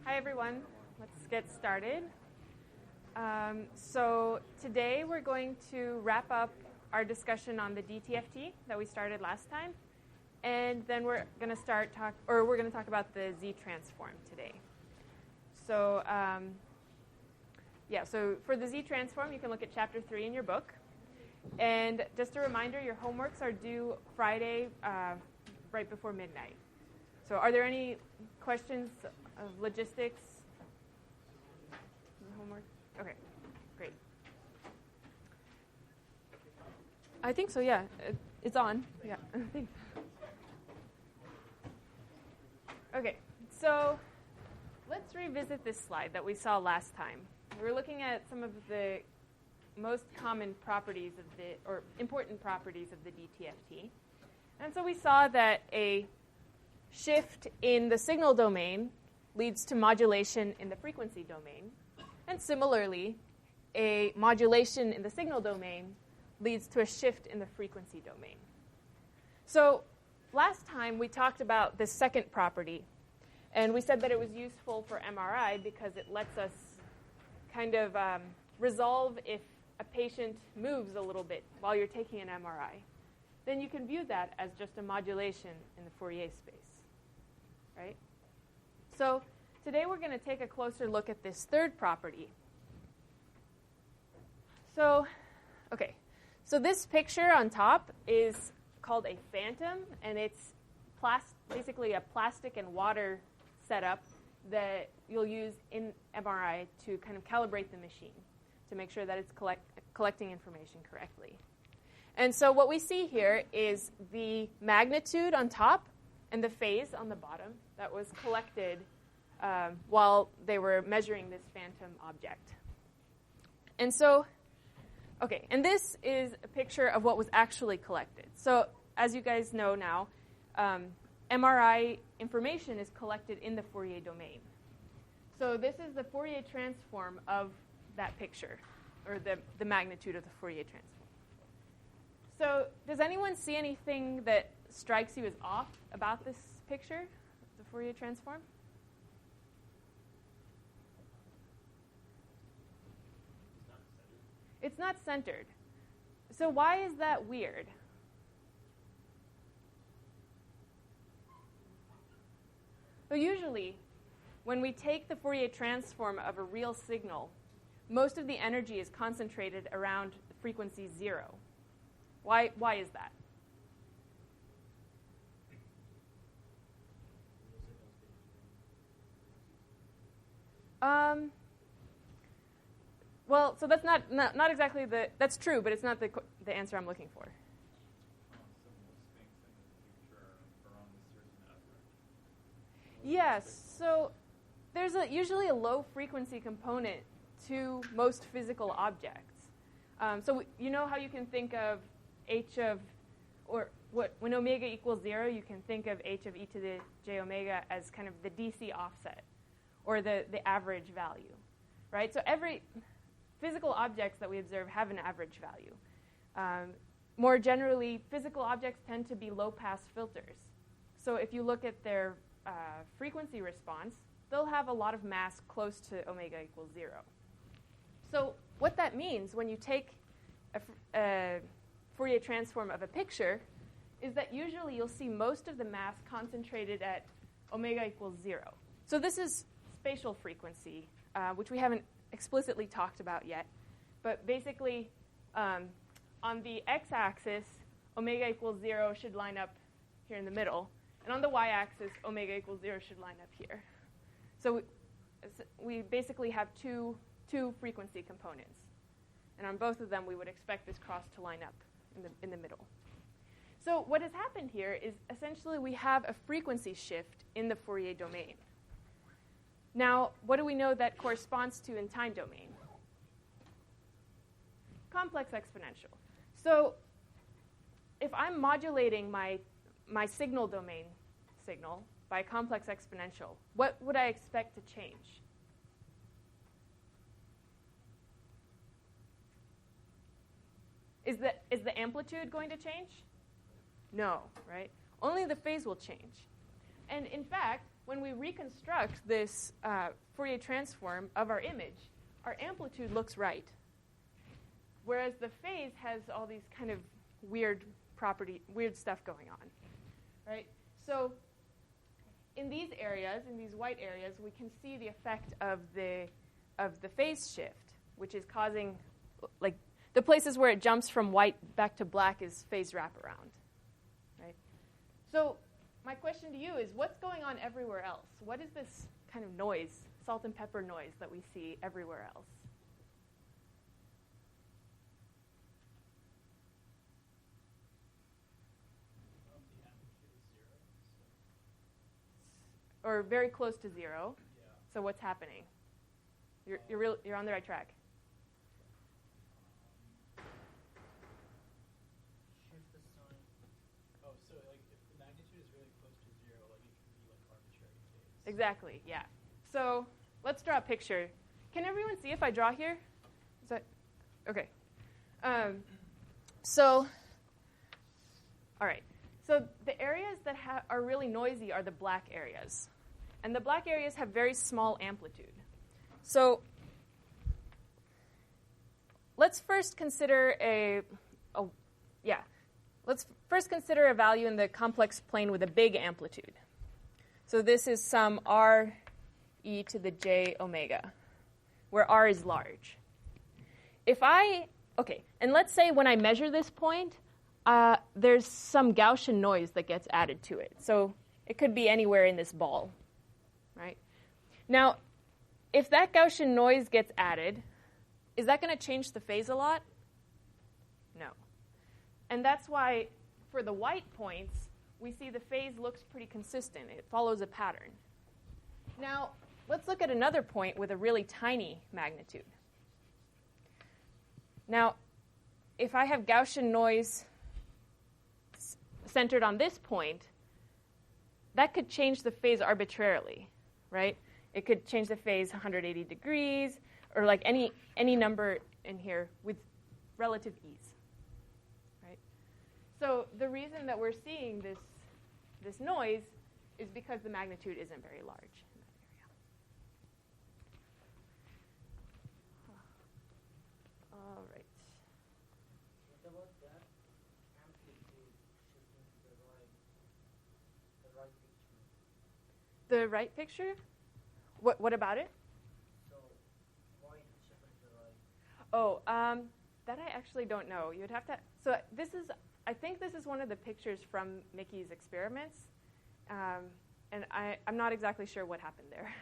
Hi, everyone. Let's get started. So today we're going to wrap up our discussion on the DTFT that we started last time, and then we're going to talk about the Z-transform today. So so for the Z-transform, you can look at Chapter 3 in your book. And just a reminder, your homeworks are due Friday right before midnight. So are there any questions of logistics? Homework? Okay, great. I think so, yeah. It's on. Yeah, I think. Okay, so let's revisit this slide that we saw last time. We were looking at some of the most common properties or important properties of the DTFT. And so we saw that a shift in the signal domain leads to modulation in the frequency domain. And similarly, a modulation in the signal domain leads to a shift in the frequency domain. So last time we talked about this second property, and we said that it was useful for MRI because it lets us kind of resolve if a patient moves a little bit while you're taking an MRI. Then you can view that as just a modulation in the Fourier space, right? So today we're going to take a closer look at this third property. So this picture on top is called a phantom, and it's basically a plastic and water setup that you'll use in MRI to kind of calibrate the machine to make sure that it's collecting information correctly. And so what we see here is the magnitude on top and the phase on the bottom that was collected while they were measuring this phantom object. And so, and this is a picture of what was actually collected. So as you guys know now, MRI information is collected in the Fourier domain. So this is the Fourier transform of that picture, or the magnitude of the Fourier transform. So does anyone see anything that strikes you as off about this picture, the Fourier transform? It's not centered. So why is that weird? So usually, when we take the Fourier transform of a real signal, most of the energy is concentrated around frequency 0. Why is that? Well, so that's not exactly that's true, but it's not the answer I'm looking for. Yes, so there's usually a low frequency component to most physical objects. So you know how you can think of when omega equals 0, you can think of h of e to the j omega as kind of the DC offset, or the average value, right? So every physical objects that we observe have an average value. More generally, physical objects tend to be low-pass filters. So if you look at their frequency response, they'll have a lot of mass close to omega equals 0. So what that means when you take a Fourier transform of a picture is that usually you'll see most of the mass concentrated at omega equals 0. So this is spatial frequency, which we haven't explicitly talked about yet. But basically, on the x-axis, omega equals 0 should line up here in the middle. And on the y-axis, omega equals 0 should line up here. So we basically have two frequency components. And on both of them, we would expect this cross to line up in the middle. So what has happened here is essentially we have a frequency shift in the Fourier domain. Now, what do we know that corresponds to in time domain? Complex exponential. So if I'm modulating my signal domain signal by a complex exponential, what would I expect to change? Is the amplitude going to change? No, right? Only the phase will change. And in fact, when we reconstruct this Fourier transform of our image, our amplitude looks right. Whereas the phase has all these kind of weird stuff going on, right? So in these areas, in these white areas, we can see the effect of the phase shift, which is causing, like, the places where it jumps from white back to black is phase wraparound, right? So my question to you is, what's going on everywhere else? What is this kind of noise, salt and pepper noise that we see everywhere else? Or very close to zero. Yeah. So what's happening? You're on the right track. Shift the sign. Oh, so like if the magnitude is really close to zero, like it can be like arbitrary phase. Exactly. Yeah. So let's draw a picture. Can everyone see if I draw here? Is that okay? So all right. So the areas that are really noisy are the black areas. And the black areas have very small amplitude. So let's first consider a value in the complex plane with a big amplitude. So this is some r e to the j omega, where r is large. And let's say when I measure this point, there's some Gaussian noise that gets added to it. So it could be anywhere in this ball, right? Now, if that Gaussian noise gets added, is that going to change the phase a lot? No. And that's why for the white points, we see the phase looks pretty consistent. It follows a pattern. Now, let's look at another point with a really tiny magnitude. Now, if I have Gaussian noise centered on this point, that could change the phase arbitrarily, right? It could change the phase 180 degrees, or like any number in here with relative ease, right? So the reason that we're seeing this noise is because the magnitude isn't very large in that area. All right. What about that amplitude shifting to the right picture? The right picture? What about it? So why shifting to the right? Oh, that I actually don't know. You'd have to. So I think this is one of the pictures from Mickey's experiments, and I'm not exactly sure what happened there.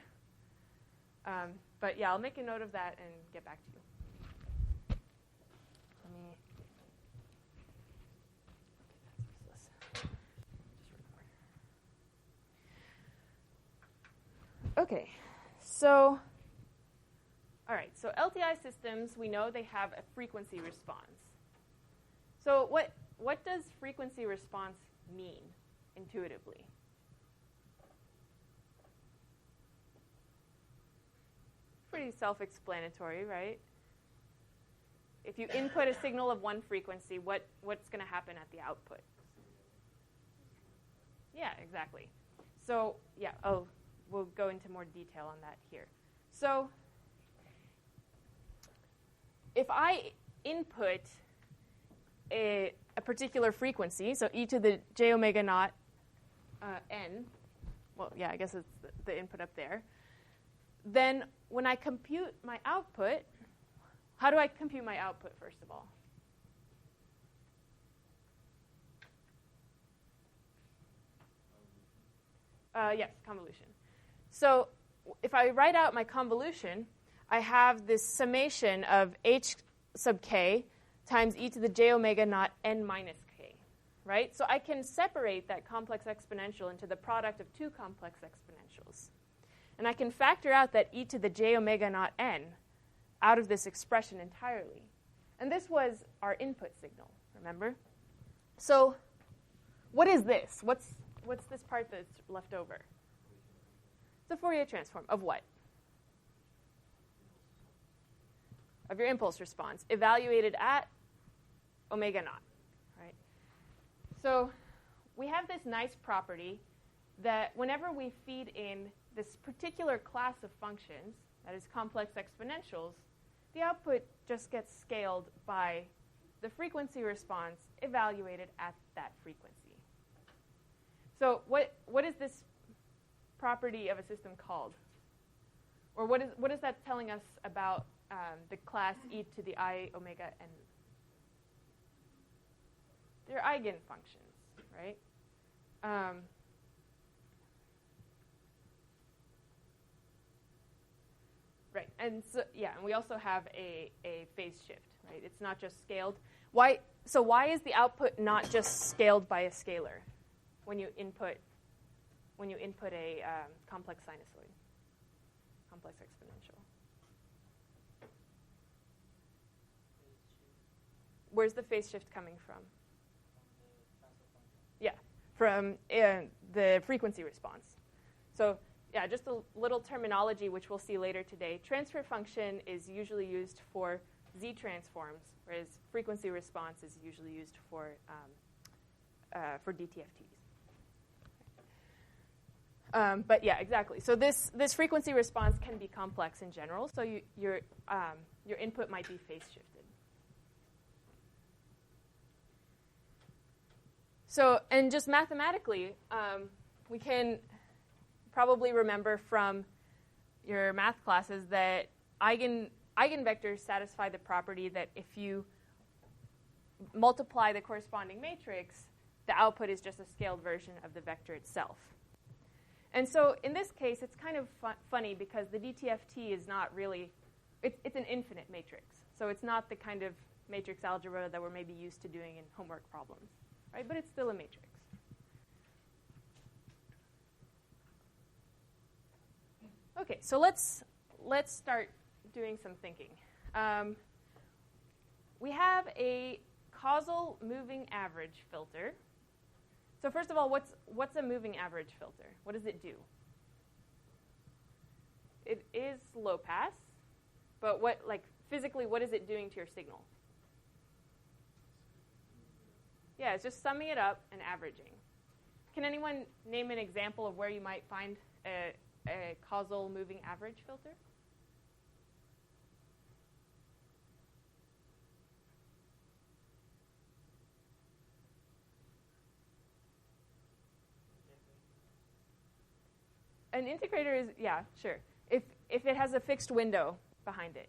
But yeah, I'll make a note of that and get back to you. Okay, so, all right, so LTI systems, we know they have a frequency response. So what does frequency response mean intuitively? Pretty self-explanatory, right? If you input a signal of one frequency, what's going to happen at the output? Yeah, exactly. So, yeah, we'll go into more detail on that here. So if I input a particular frequency, so e to the j omega naught n, well, yeah, I guess it's the input up there, then when I compute my output, how do I compute my output, first of all? Yes, convolution. So if I write out my convolution, I have this summation of h sub k times e to the j omega naught n minus k, right? So I can separate that complex exponential into the product of two complex exponentials. And I can factor out that e to the j omega naught n out of this expression entirely. And this was our input signal, remember? So what is this? What's this part that's left over? The Fourier transform of what? Of your impulse response, evaluated at omega naught, right? So we have this nice property that whenever we feed in this particular class of functions, that is complex exponentials, the output just gets scaled by the frequency response evaluated at that frequency. So what is this property of a system called? Or what is that telling us about the class e to the I omega n? They're eigenfunctions, right? Right, and so and we also have a phase shift, right? It's not just scaled. Why is the output not just scaled by a scalar when you input a complex sinusoid, complex exponential? Where's the phase shift coming from? Yeah, from the frequency response. So yeah, just a little terminology which we'll see later today. Transfer function is usually used for Z transforms, whereas frequency response is usually used for DTFTs. But yeah, exactly. So this frequency response can be complex in general. So your input might be phase shifted. So, and just mathematically, we can probably remember from your math classes that eigenvectors satisfy the property that if you multiply the corresponding matrix, the output is just a scaled version of the vector itself. And so in this case, it's kind of funny because the DTFT is not really, it's an infinite matrix. So it's not the kind of matrix algebra that we're maybe used to doing in homework problems, right? But it's still a matrix. Okay, so let's start doing some thinking. We have a causal moving average filter. So first of all, what's a moving average filter? What does it do? It is low pass, but physically, what is it doing to your signal? Yeah, it's just summing it up and averaging. Can anyone name an example of where you might find a causal moving average filter? An integrator is, yeah, sure. If it has a fixed window behind it.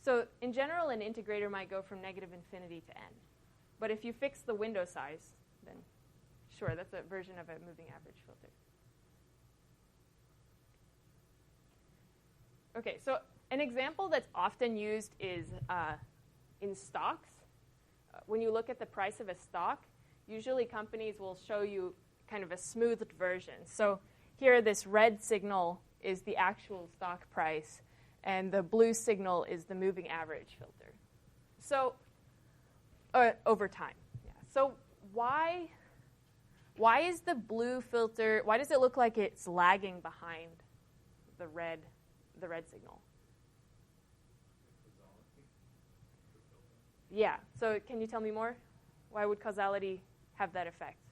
So in general, an integrator might go from negative infinity to n. But if you fix the window size, then sure, that's a version of a moving average filter. Okay, so an example that's often used is in stocks. When you look at the price of a stock, usually companies will show you kind of a smoothed version. So here, this red signal is the actual stock price, and the blue signal is the moving average filter. So over time. Yeah. So why is the blue filter, why does it look like it's lagging behind the red signal? Yeah. So can you tell me more? Why would causality have that effect?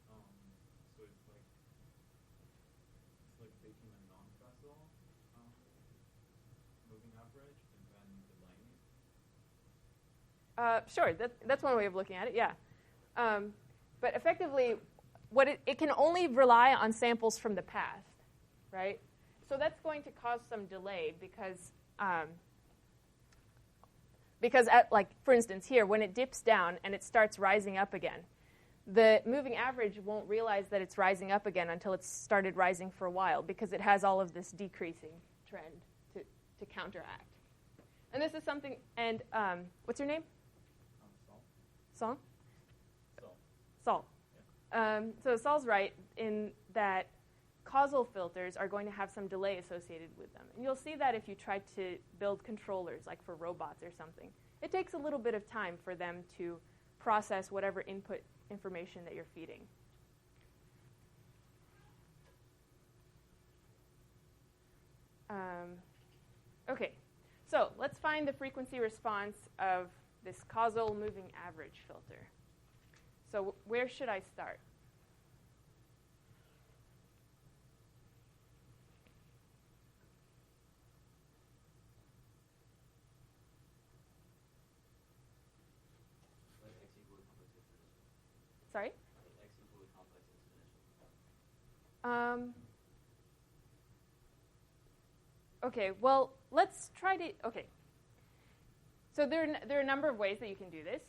So it's like taking a non-causal moving average and then delaying it? Sure. That's one way of looking at it. Yeah. But effectively, what it can only rely on samples from the past, right? So that's going to cause some delay because at, like, for instance, here, when it dips down and it starts rising up again, the moving average won't realize that it's rising up again until it's started rising for a while because it has all of this decreasing trend to counteract. And this is something, and what's your name? Saul. Saul. Yeah. So Saul's right in that causal filters are going to have some delay associated with them. And you'll see that if you try to build controllers, like for robots or something. It takes a little bit of time for them to process whatever input information that you're feeding. Okay, so let's find the frequency response of this causal moving average filter. So where should I start? Sorry? X equal to complex exponential. Okay, well, let's try to, okay. So there are a number of ways that you can do this.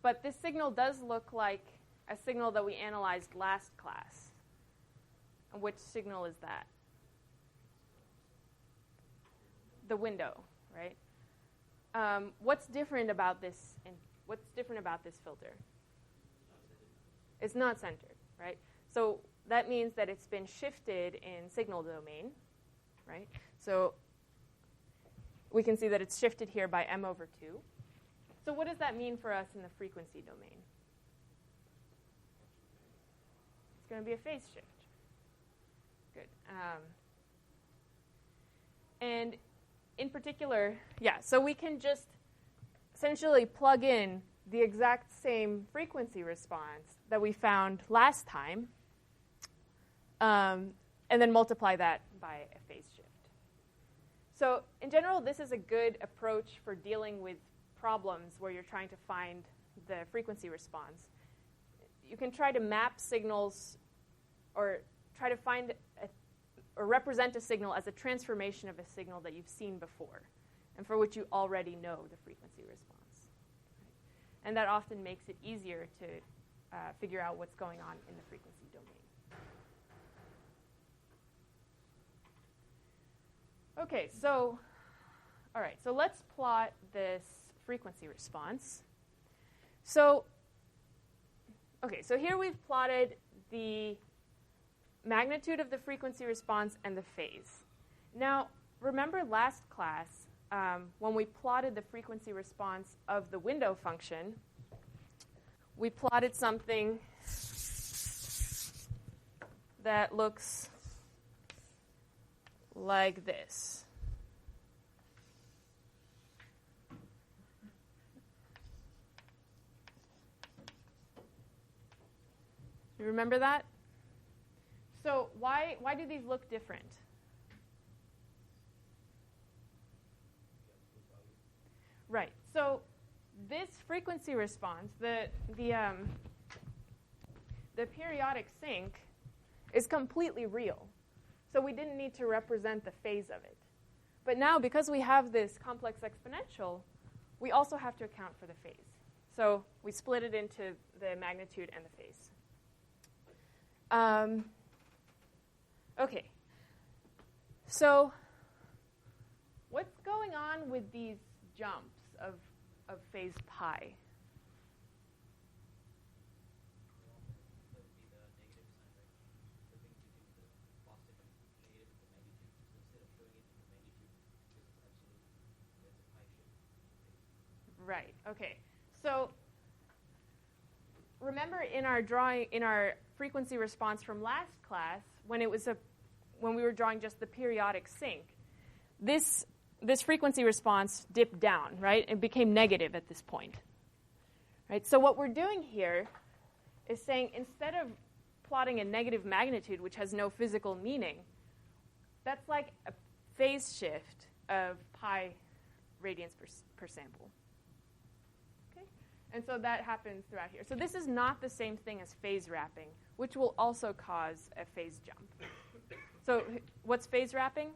But this signal does look like a signal that we analyzed last class. And which signal is that? The window, right? What's different about this? What's different about this filter? It's not centered, right? So that means that it's been shifted in signal domain, right? So we can see that it's shifted here by m over 2. So what does that mean for us in the frequency domain? It's going to be a phase shift. Good. And in particular, so we can just essentially plug in the exact same frequency response that we found last time, and then multiply that by a phase shift. So in general, this is a good approach for dealing with problems where you're trying to find the frequency response. You can try to map signals or try to find or represent a signal as a transformation of a signal that you've seen before and for which you already know the frequency response. Right? And that often makes it easier to figure out what's going on in the frequency domain. Okay, so, all right, so let's plot this frequency response. So, okay, so here we've plotted the magnitude of the frequency response and the phase. Now, remember last class when we plotted the frequency response of the window function, we plotted something that looks like this. You remember that? So why do these look different? Right. So this frequency response, the periodic sink, is completely real. So we didn't need to represent the phase of it. But now, because we have this complex exponential, we also have to account for the phase. So we split it into the magnitude and the phase. Okay. So what's going on with these jumps of phase pi? Right. Okay. So remember in our frequency response from last class, when we were drawing just the periodic sink, this frequency response dipped down, right? It became negative at this point. Right? So what we're doing here is saying instead of plotting a negative magnitude, which has no physical meaning, that's like a phase shift of pi radians per sample. And so that happens throughout here. So this is not the same thing as phase wrapping, which will also cause a phase jump. So what's phase wrapping?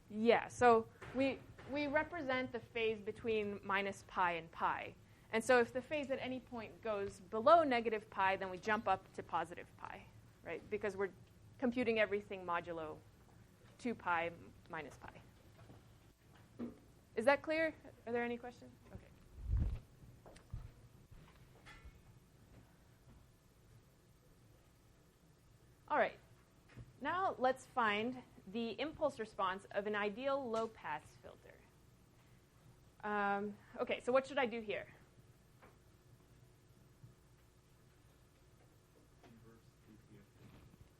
Yeah, so we represent the phase between minus pi and pi. And so if the phase at any point goes below negative pi, then we jump up to positive pi, right? Because we're computing everything modulo 2 pi minus pi. Is that clear? Are there any questions? Okay. All right. Now let's find the impulse response of an ideal low-pass filter. Okay, so what should I do here?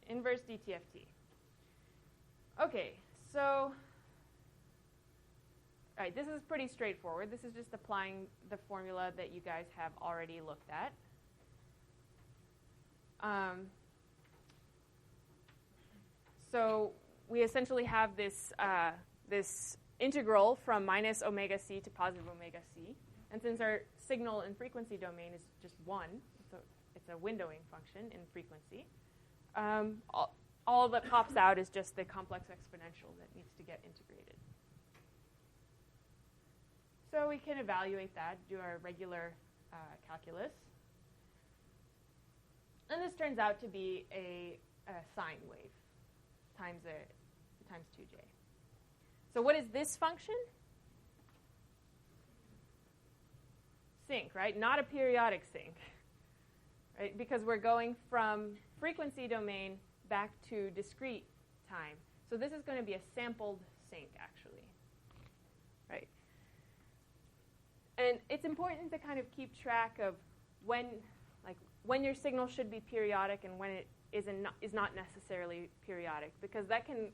Inverse DTFT. Okay, so all right, this is pretty straightforward. This is just applying the formula that you guys have already looked at. So we essentially have this integral from minus omega c to positive omega c. And since our signal and frequency domain is just one, it's a windowing function in frequency, all that pops out is just the complex exponential that needs to get integrated. So we can evaluate that, do our regular calculus. And this turns out to be a sine wave times 2j. So what is this function? Sinc, right? Not a periodic sinc, right? Because we're going from frequency domain back to discrete time. So this is going to be a sampled sinc, actually, right? And it's important to kind of keep track of when your signal should be periodic and when it is not necessarily periodic, because that can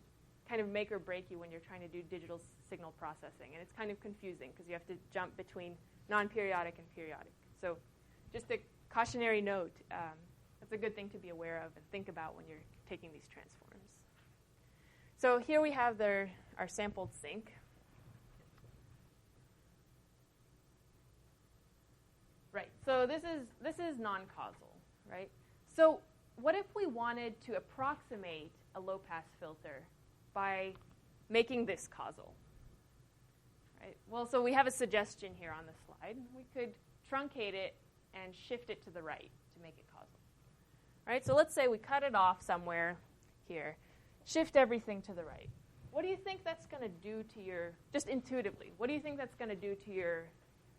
kind of make or break you when you're trying to do digital signal processing. And it's kind of confusing because you have to jump between non-periodic and periodic. So just a cautionary note, that's a good thing to be aware of and think about when you're taking these transforms. So here we have our sampled sinc. Right, so this is non-causal, right? So what if we wanted to approximate a low-pass filter by making this causal? Right? Well, so we have a suggestion here on the slide. We could truncate it and shift it to the right to make it causal. Right? So let's say we cut it off somewhere here, shift everything to the right. What do you think that's going to do to your, just intuitively, what do you think that's going to do to your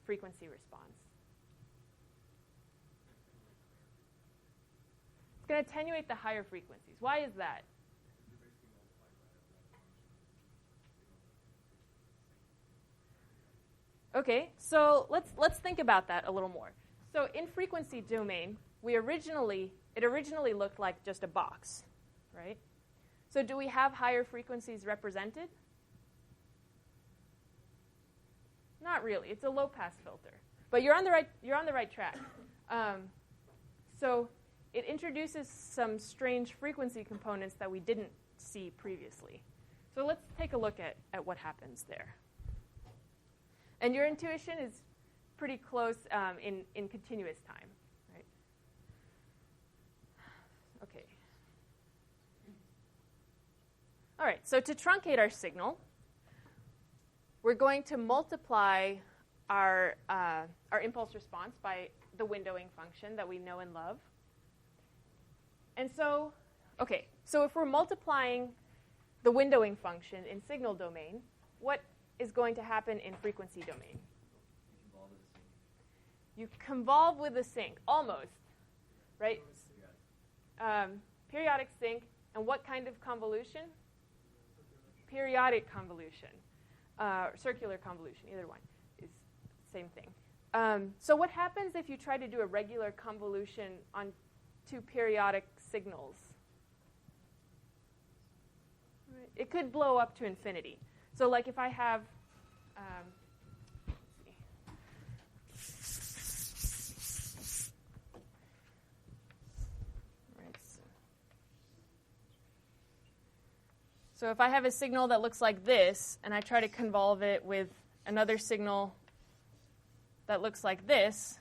frequency response? It's going to attenuate the higher frequencies. Why is that? Okay, so let's think about that a little more. So in frequency domain, it originally looked like just a box, right? So do we have higher frequencies represented? Not really. It's a low-pass filter, but you're on the right track. So it introduces some strange frequency components that we didn't see previously. So let's take a look at what happens there. And your intuition is pretty close in continuous time, right? Okay. All right, so to truncate our signal, we're going to multiply our impulse response by the windowing function that we know and love. And so, okay, so if we're multiplying the windowing function in signal domain, what is going to happen in frequency domain? You convolve with the sinc, almost, right? Periodic sinc, and what kind of convolution? Periodic convolution, circular convolution, either one is the same thing. So what happens if you try to do a regular convolution on two periodic signals? Right. It could blow up to infinity. So like if I have, so if I have a signal that looks like this, and I try to convolve it with another signal that looks like this,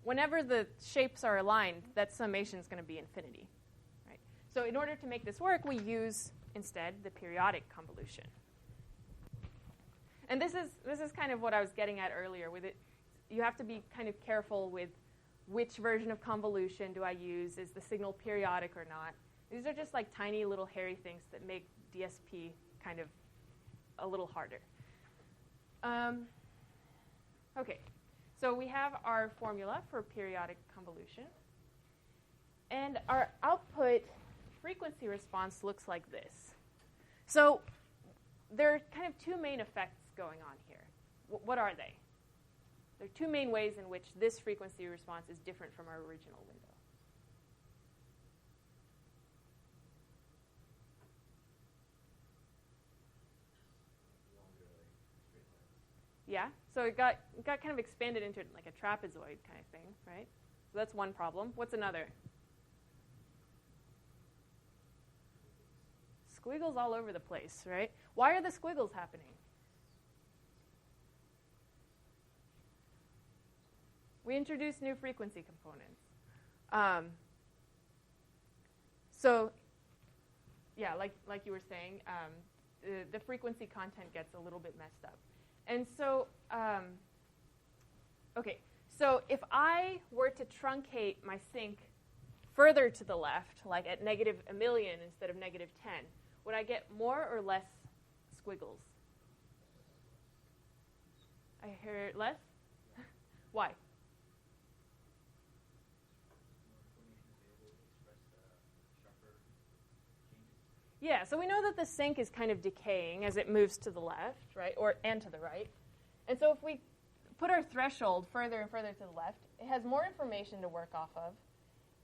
whenever the shapes are aligned, that summation is going to be infinity. Right? So in order to make this work, we use instead the periodic convolution. And this is kind of what I was getting at earlier with it. You have to be kind of careful with which version of convolution do I use. Is the signal periodic or not? These are just like tiny little hairy things that make DSP kind of a little harder. Okay, so we have our formula for periodic convolution. And our output frequency response looks like this. So there are kind of two main effects going on here. What are they? There are two main ways in which this frequency response is different from our original window. Yeah, so it got kind of expanded into like a trapezoid kind of thing, right? So that's one problem. What's another? Squiggles all over the place, right? Why are the squiggles happening? We introduce new frequency components. So, yeah, like you were saying, the frequency content gets a little bit messed up. And so, okay, so if I were to truncate my sink further to the left, like at negative 1,000,000 instead of negative 10, would I get more or less squiggles? I hear less? Why? Yeah, so we know that the sink is kind of decaying as it moves to the left, right, and to the right. And so if we put our threshold further and further to the left, it has more information to work off of.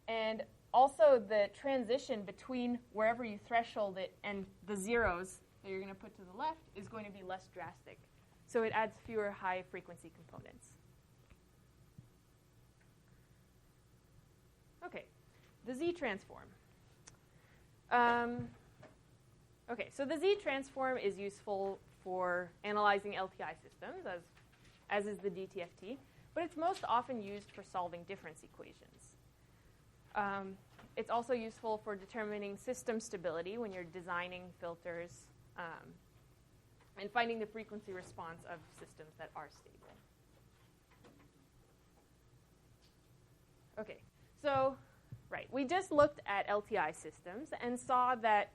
And also the transition between wherever you threshold it and the zeros that you're going to put to the left is going to be less drastic. So it adds fewer high-frequency components. Okay, the Z-transform. Okay, so the Z-transform is useful for analyzing LTI systems, as is the DTFT, but it's most often used for solving difference equations. It's also useful for determining system stability when you're designing filters and finding the frequency response of systems that are stable. Okay, so, right, we just looked at LTI systems and saw that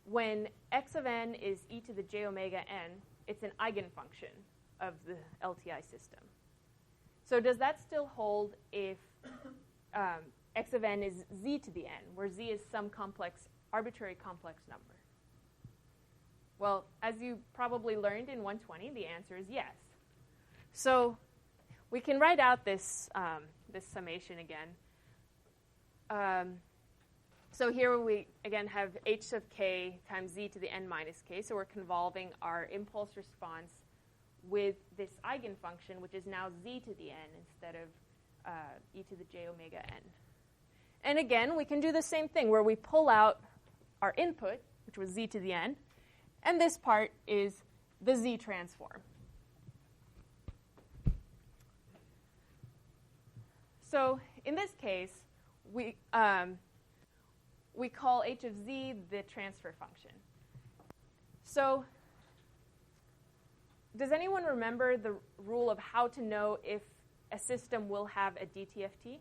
when x of n is e to the j omega n, it's an eigenfunction of the LTI system. So does that still hold if x of n is z to the n, where z is some arbitrary complex number? Well, as you probably learned in 120, the answer is yes. So we can write out this summation again. So here we, again, have h of k times z to the n minus k. So we're convolving our impulse response with this eigenfunction, which is now z to the n instead of e to the j omega n. And again, we can do the same thing where we pull out our input, which was z to the n, and this part is the z transform. So in this case, we call h of z the transfer function. So does anyone remember the rule of how to know if a system will have a DTFT?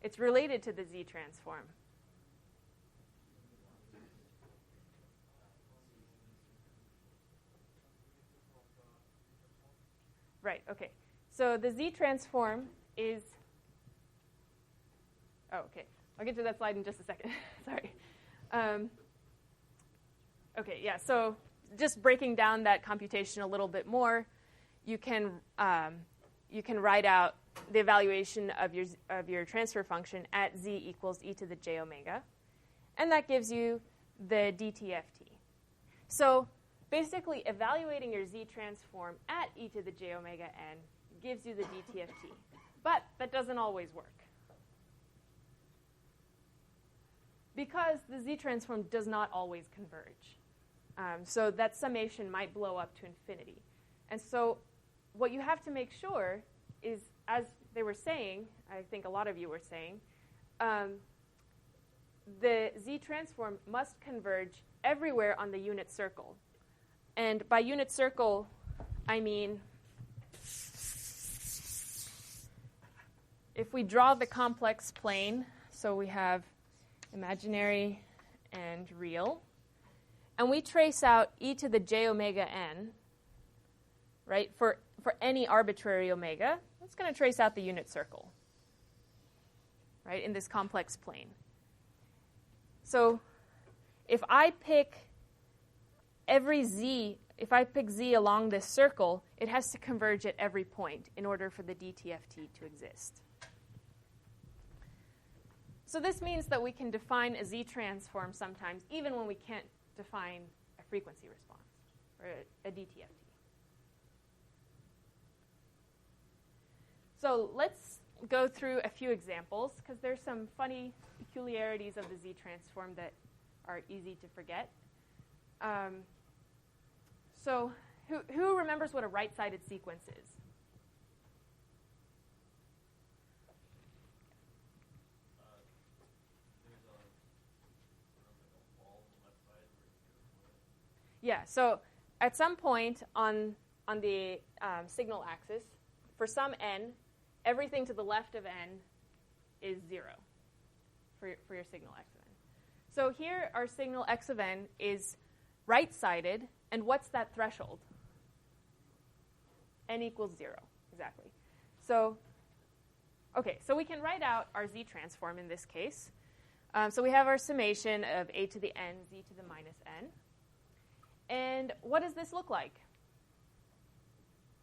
It's related to the z transform. Right, okay. So the z transform is, okay. I'll get to that slide in just a second. Sorry. Okay, yeah, so just breaking down that computation a little bit more, you can write out the evaluation of your transfer function at z equals e to the j omega, and that gives you the DTFT. So basically, evaluating your z transform at e to the j omega n gives you the DTFT, but that doesn't always work. Because the z transform does not always converge. So that summation might blow up to infinity. And so what you have to make sure is, as they were saying, I think a lot of you were saying, the z transform must converge everywhere on the unit circle. And by unit circle, I mean if we draw the complex plane, so we have imaginary and real, and we trace out e to the j omega n, right, for any arbitrary omega, it's going to trace out the unit circle, right, in this complex plane. So if I pick if I pick z along this circle, it has to converge at every point in order for the DTFT to exist. So this means that we can define a z transform sometimes, even when we can't define a frequency response or a DTFT. So let's go through a few examples, because there's some funny peculiarities of the z transform that are easy to forget. So who remembers what a right-sided sequence is? There's a wall on the left side where you go. Yeah, so at some point on the signal axis, for some n, everything to the left of n is 0 for your signal x of n. So here our signal x of n is right-sided, and what's that threshold? N equals 0, exactly. So, okay, so we can write out our z transform in this case. So we have our summation of a to the n, z to the minus n. And what does this look like?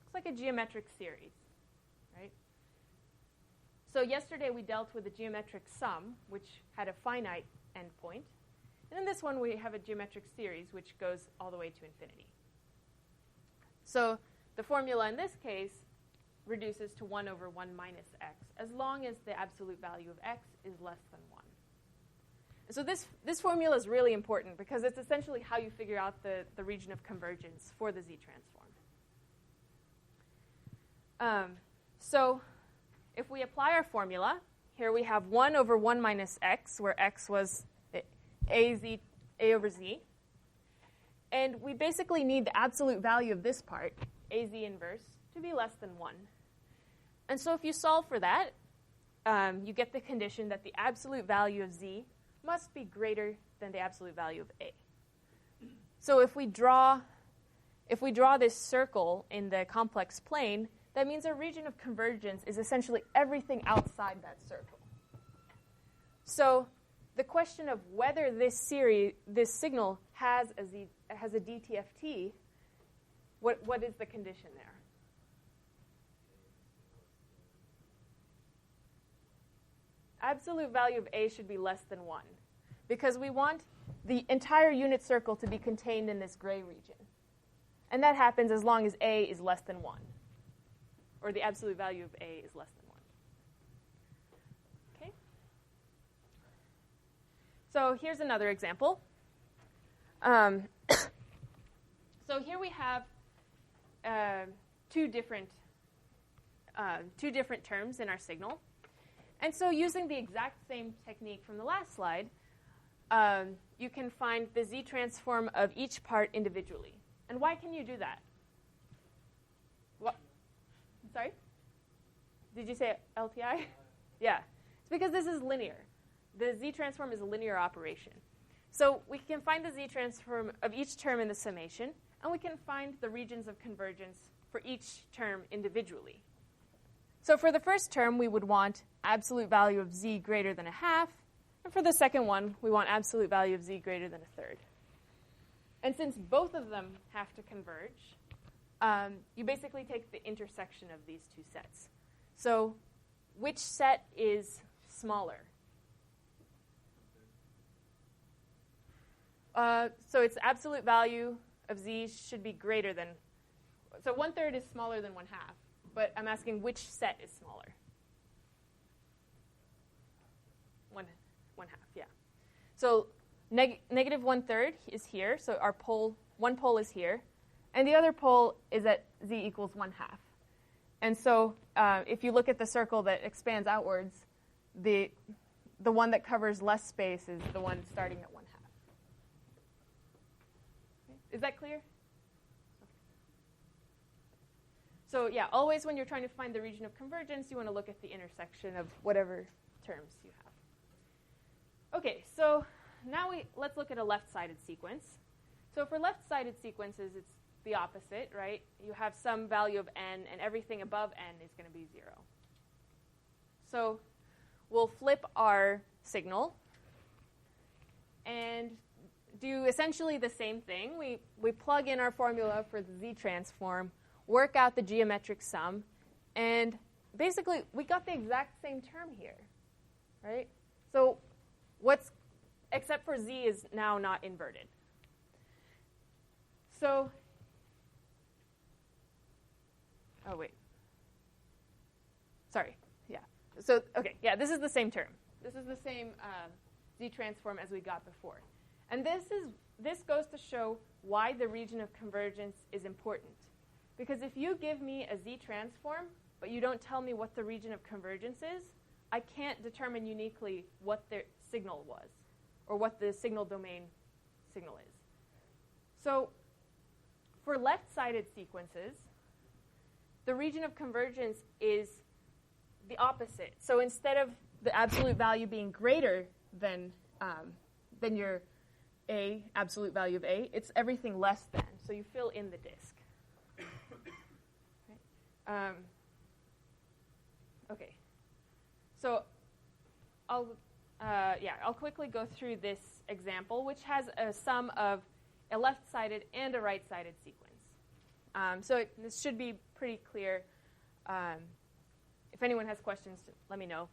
Looks like a geometric series, right? So yesterday we dealt with a geometric sum, which had a finite endpoint. And in this one we have a geometric series, which goes all the way to infinity. So the formula in this case reduces to 1 over 1 minus x, as long as the absolute value of x is less than 1. And so this formula is really important because it's essentially how you figure out the region of convergence for the z transform. So if we apply our formula, here we have 1 over 1 minus x, where x was a over z. And we basically need the absolute value of this part, az inverse, to be less than 1. And so if you solve for that, you get the condition that the absolute value of z must be greater than the absolute value of a. So if we draw this circle in the complex plane, that means our region of convergence is essentially everything outside that circle. So the question of whether this signal has a DTFT, what is the condition there? Absolute value of a should be less than 1, because we want the entire unit circle to be contained in this gray region. And that happens as long as a is less than 1, or the absolute value of a is less than 1. Okay? So here's another example. So here we have two different terms in our signal. And so using the exact same technique from the last slide, you can find the z transform of each part individually. And why can you do that? What? Sorry? Did you say LTI? Yeah. It's because this is linear. The z transform is a linear operation. So we can find the z transform of each term in the summation, and we can find the regions of convergence for each term individually. So for the first term, we would want absolute value of z greater than a half. And for the second one, we want absolute value of z greater than a third. And since both of them have to converge, you basically take the intersection of these two sets. So which set is smaller? So its absolute value of z should be greater than, so 1/3 is smaller than 1/2. But I'm asking which set is smaller? One half, yeah. So negative 1/3 is here. So our one pole is here. And the other pole is at z equals 1/2. And so if you look at the circle that expands outwards, the one that covers less space is the one starting at 1/2. Okay. Is that clear? So yeah, always when you're trying to find the region of convergence, you want to look at the intersection of whatever terms you have. Okay, so now let's look at a left-sided sequence. So for left-sided sequences, it's the opposite, right? You have some value of n, and everything above n is going to be 0. So we'll flip our signal and do essentially the same thing. We plug in our formula for the z transform, work out the geometric sum, and basically we got the exact same term here, right? So except for z is now not inverted. So, oh wait, sorry, yeah. So, okay, yeah, this is the same term. This is the same z transform as we got before. And this goes to show why the region of convergence is important. Because if you give me a Z transform, but you don't tell me what the region of convergence is, I can't determine uniquely what the signal was, or what the signal domain signal is. So for left-sided sequences, the region of convergence is the opposite. So instead of the absolute value being greater than your A, absolute value of A, it's everything less than. So you fill in the disk. Okay. So I'll quickly go through this example, which has a sum of a left-sided and a right-sided sequence. So this should be pretty clear. If anyone has questions, let me know.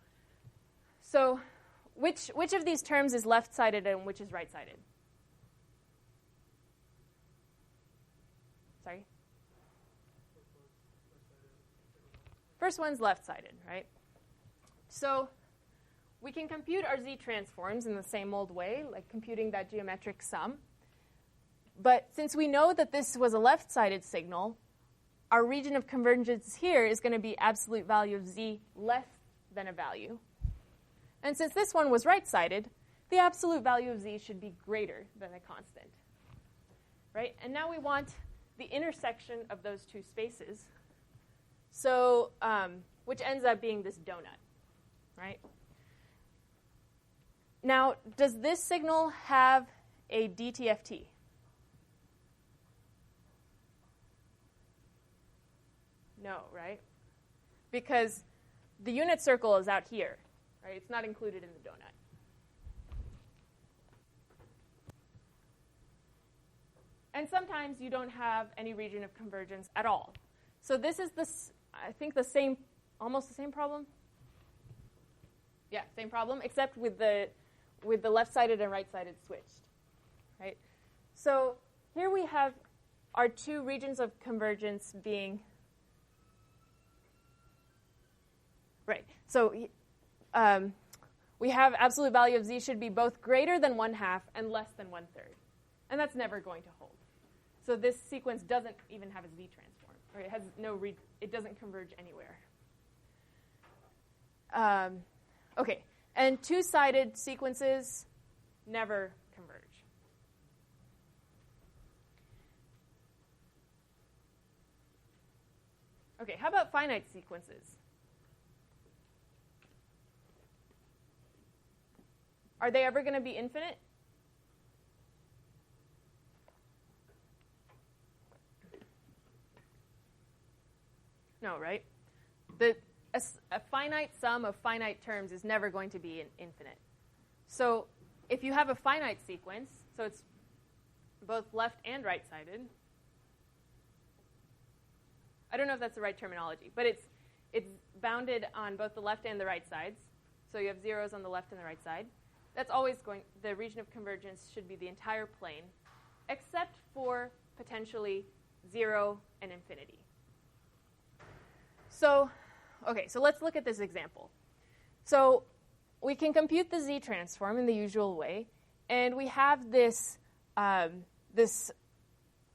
So which of these terms is left-sided and which is right-sided? Sorry? First one's left-sided, right? So we can compute our Z transforms in the same old way, like computing that geometric sum. But since we know that this was a left-sided signal, our region of convergence here is going to be absolute value of Z less than a value. And since this one was right-sided, the absolute value of Z should be greater than a constant. Right? And now we want the intersection of those two spaces, so which ends up being this donut. Right? Now, does this signal have a DTFT? No, right? Because the unit circle is out here, right? It's not included in the donut. And sometimes you don't have any region of convergence at all. So this is I think almost the same problem. Yeah, same problem, except with the left-sided and right-sided switched, right? So here we have our two regions of convergence being, right. So we have absolute value of Z should be both greater than 1/2 and less than 1/3. And that's never going to hold. So this sequence doesn't even have a Z transform, or it has it doesn't converge anywhere. Okay, and two-sided sequences never converge. Okay, how about finite sequences? Are they ever going to be infinite? No, right? A finite sum of finite terms is never going to be infinite. So if you have a finite sequence, so it's both left and right-sided. I don't know if that's the right terminology, but it's bounded on both the left and the right sides. So you have zeros on the left and the right side. That's always the region of convergence should be the entire plane, except for potentially 0 and infinity. So, okay, so let's look at this example. So we can compute the Z transform in the usual way, and we have this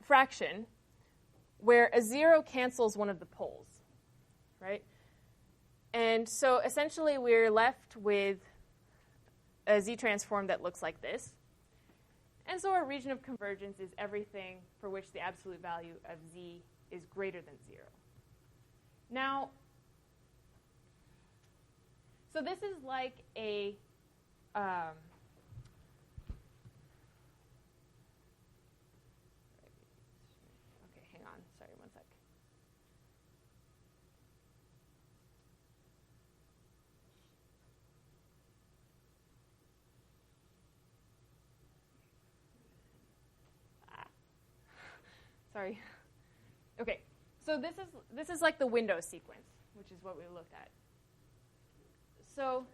fraction where a 0 cancels one of the poles, right? And so essentially we're left with a Z transform that looks like this. And so our region of convergence is everything for which the absolute value of Z is greater than 0. Now, so this is like a okay, hang on. Sorry, one sec. Sorry. Okay, so this is like the window sequence, which is what we looked at. So,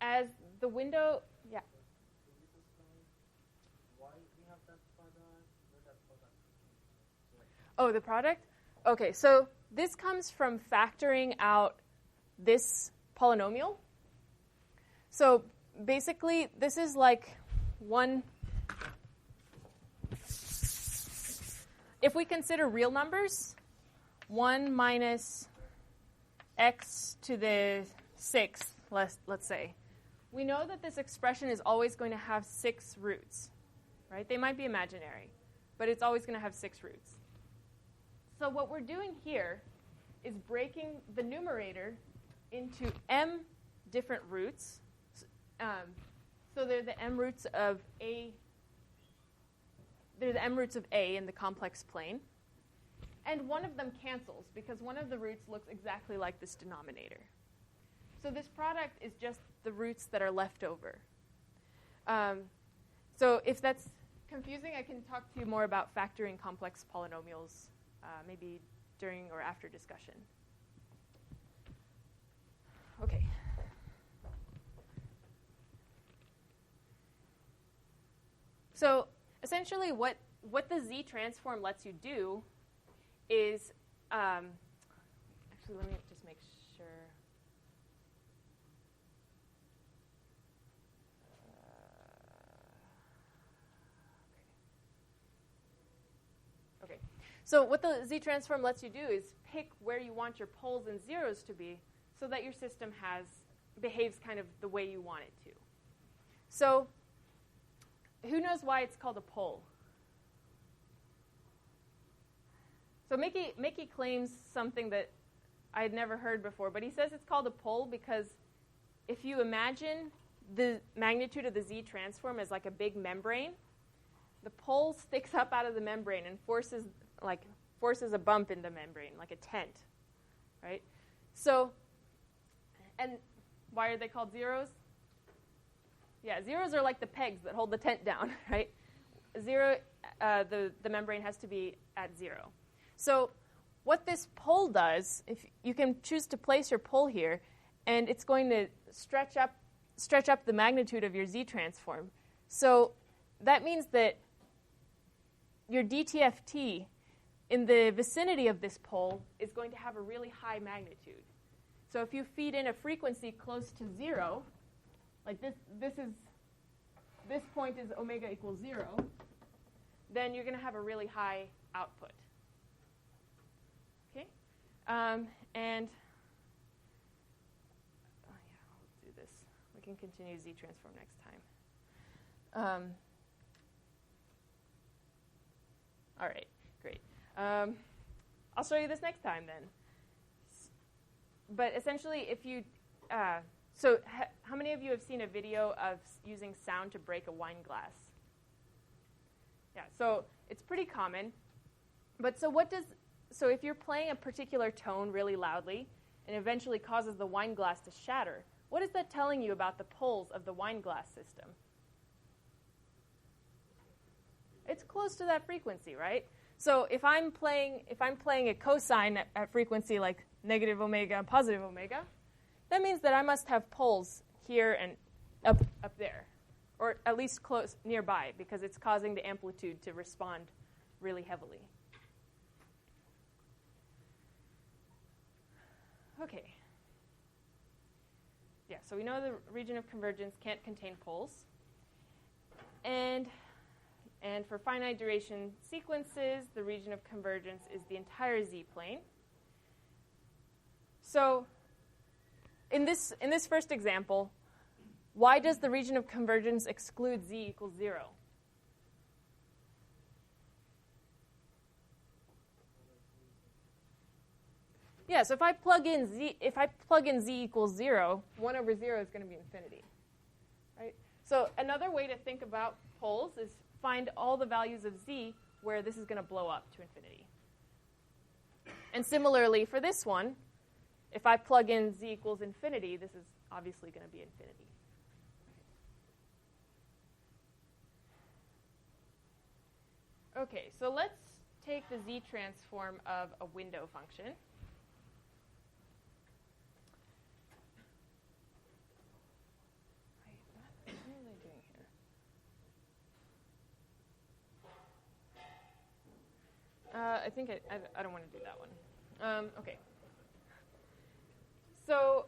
as the window, yeah. Why we have that product? Where that product? Oh, the product? Okay, so this comes from factoring out this polynomial. So basically, this is like one if we consider real numbers, 1 minus x to the 6th, let's say, we know that this expression is always going to have 6 roots, right? They might be imaginary, but it's always going to have 6 roots. So what we're doing here is breaking the numerator into m different roots. So they're the m roots of a. They're the m roots of a in the complex plane. And one of them cancels because one of the roots looks exactly like this denominator. So this product is just the roots that are left over. So if that's confusing, I can talk to you more about factoring complex polynomials maybe during or after discussion. Okay. So essentially what the Z transform lets you do is, actually let me just make sure. Okay. So what the Z transform lets you do is pick where you want your poles and zeros to be so that your system behaves kind of the way you want it to. So who knows why it's called a pole? So Mickey claims something that I had never heard before, but he says it's called a pole because if you imagine the magnitude of the Z transform as like a big membrane, the pole sticks up out of the membrane and forces a bump in the membrane, like a tent, right? So, and why are they called zeros? Yeah, zeros are like the pegs that hold the tent down, right? Zero, the membrane has to be at 0. So what this pole does, if you can choose to place your pole here, and it's going to stretch up the magnitude of your Z transform. So that means that your DTFT in the vicinity of this pole is going to have a really high magnitude. So if you feed in a frequency close to 0, like this point is omega equals 0, then you're going to have a really high output. Okay? And I'll do this. We can continue Z transform next time. All right, great. I'll show you this next time then. But essentially, if you how many of you have seen a video of using sound to break a wine glass? Yeah, so it's pretty common. But so if you're playing a particular tone really loudly and eventually causes the wine glass to shatter, what is that telling you about the poles of the wine glass system? It's close to that frequency, right? So if I'm playing a cosine at frequency like negative omega, positive omega, that means that I must have poles here and up there, or at least close nearby, because it's causing the amplitude to respond really heavily. Okay. Yeah, so we know the region of convergence can't contain poles. And for finite duration sequences, the region of convergence is the entire Z-plane. So in this first example, why does the region of convergence exclude Z equals 0? Yeah, so if I plug in Z equals 0, 1 over 0 is going to be infinity, right? So another way to think about poles is find all the values of Z where this is going to blow up to infinity. And similarly for this one, if I plug in Z equals infinity, this is obviously going to be infinity. Okay, so let's take the Z transform of a window function. What am I doing here? I think I don't want to do that one. Okay. So,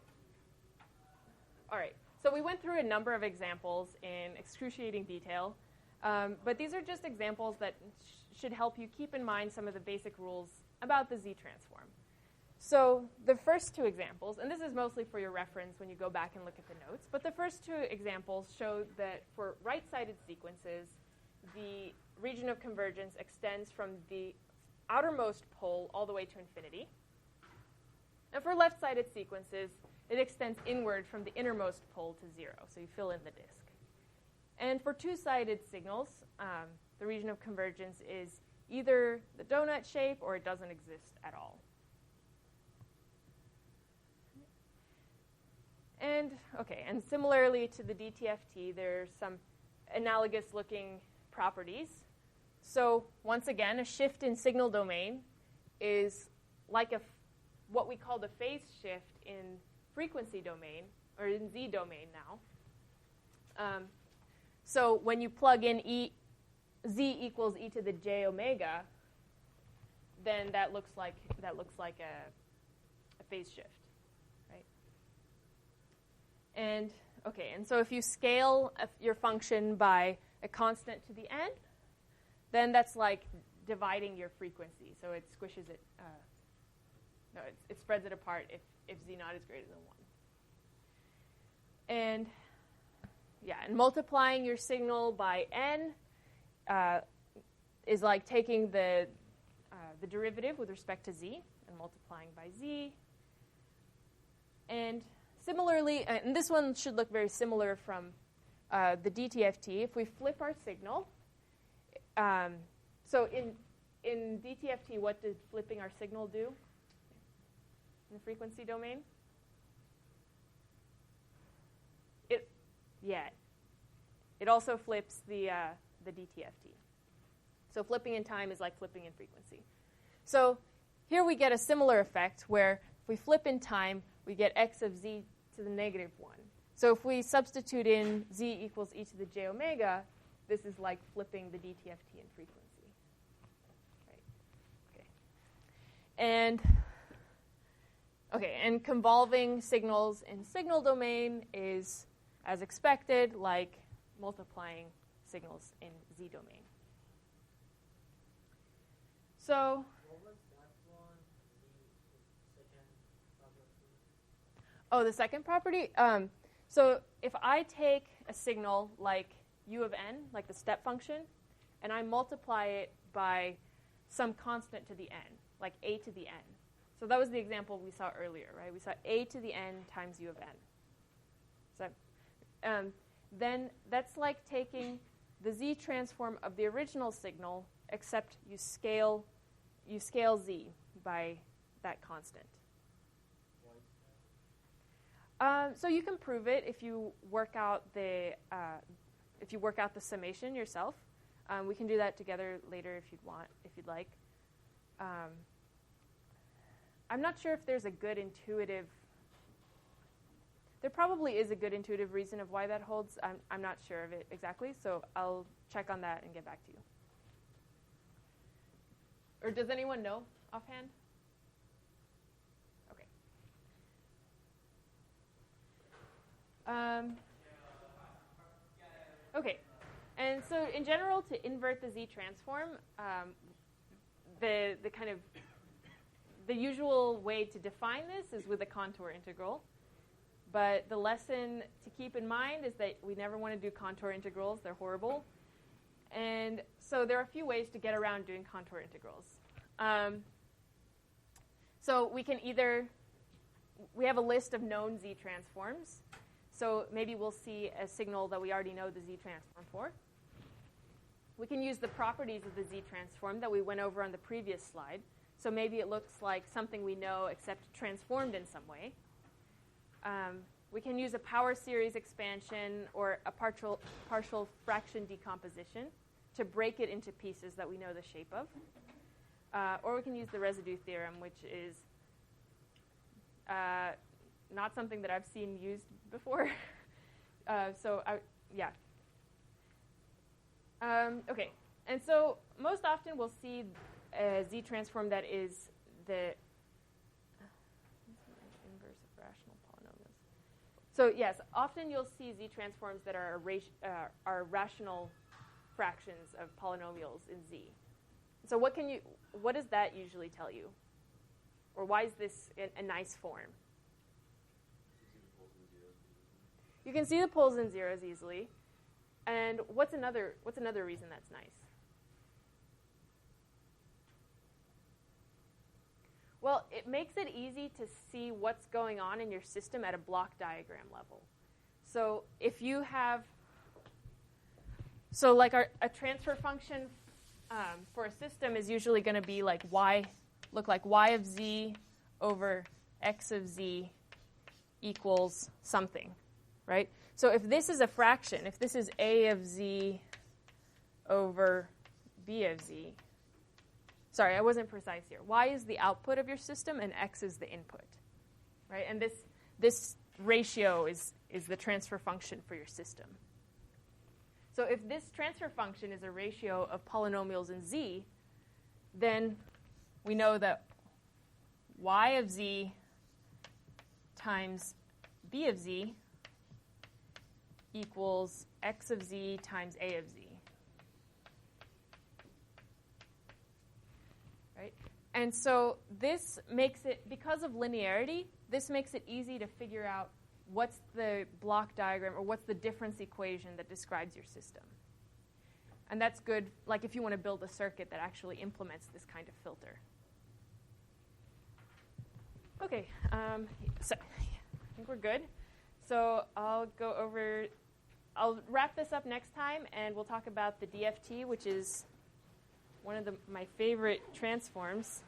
all right. So we went through a number of examples in excruciating detail, but these are just examples that should help you keep in mind some of the basic rules about the Z transform. So the first two examples, and this is mostly for your reference when you go back and look at the notes, but the first two examples show that for right-sided sequences, the region of convergence extends from the outermost pole all the way to infinity. And for left-sided sequences, it extends inward from the innermost pole to 0, so you fill in the disk. And for two-sided signals, the region of convergence is either the donut shape or it doesn't exist at all. And similarly to the DTFT, there's some analogous-looking properties. So once again, a shift in signal domain is like what we call the phase shift in frequency domain, or in Z domain now. So when you plug in Z equals e to the j omega, then that looks like a phase shift. And so if you scale your function by a constant to the n, then that's like dividing your frequency. So it squishes it. It spreads it apart if z naught is greater than 1. And and multiplying your signal by n is like taking the derivative with respect to z and multiplying by z. And similarly, and this one should look very similar from the DTFT. If we flip our signal, so in DTFT, what did flipping our signal do in the frequency domain? It also flips the DTFT. So flipping in time is like flipping in frequency. So here we get a similar effect where if we flip in time, we get x of z to the negative 1. So if we substitute in z equals e to the j omega, this is like flipping the DTFT in frequency. Right? And convolving signals in signal domain is, as expected, like multiplying signals in Z domain. So what was that one? The second property? the second property? So if I take a signal like u of n, like the step function, and I multiply it by some constant to the n, like a to the n. So that was the example we saw earlier, right? We saw a to the n times u of n. So then that's like taking the Z transform of the original signal, except you scale Z by that constant. So you can prove it if you work out the summation yourself. We can do that together later if you'd like. I'm not sure if there's a good intuitive. There probably is a good intuitive reason of why that holds. I'm not sure of it exactly, so I'll check on that and get back to you. Or does anyone know offhand? Okay. And so in general, to invert the Z transform, the usual way to define this is with a contour integral. But the lesson to keep in mind is that we never want to do contour integrals. They're horrible. And so there are a few ways to get around doing contour integrals. So we have a list of known Z transforms. So maybe we'll see a signal that we already know the Z transform for. We can use the properties of the Z transform that we went over on the previous slide. So maybe it looks like something we know except transformed in some way. We can use a power series expansion or a partial fraction decomposition to break it into pieces that we know the shape of. Or we can use the residue theorem, which is not something that I've seen used before. Okay. And so most often we'll see a Z transform that is the inverse of rational polynomials. So yes, often you'll see Z transforms that are rational fractions of polynomials in Z. So what does that usually tell you? Or why is this a nice form? You can see the poles and zeros easily. And what's another reason that's nice? Well, it makes it easy to see what's going on in your system at a block diagram level. So if you have, like a transfer function for a system is usually going to be like look like y of z over x of z equals something, right? So if this is a fraction, if this is a of z over b of z, sorry, I wasn't precise here. Y is the output of your system, and x is the input, right? And this ratio is the transfer function for your system. So if this transfer function is a ratio of polynomials in z, then we know that y of z times b of z equals x of z times a of z. Right? And so this makes it, because of linearity, this makes it easy to figure out what's the block diagram or what's the difference equation that describes your system. And that's good, like if you want to build a circuit that actually implements this kind of filter. Okay, so I think we're good. So I'll wrap this up next time, and we'll talk about the DFT, which is one of my favorite transforms.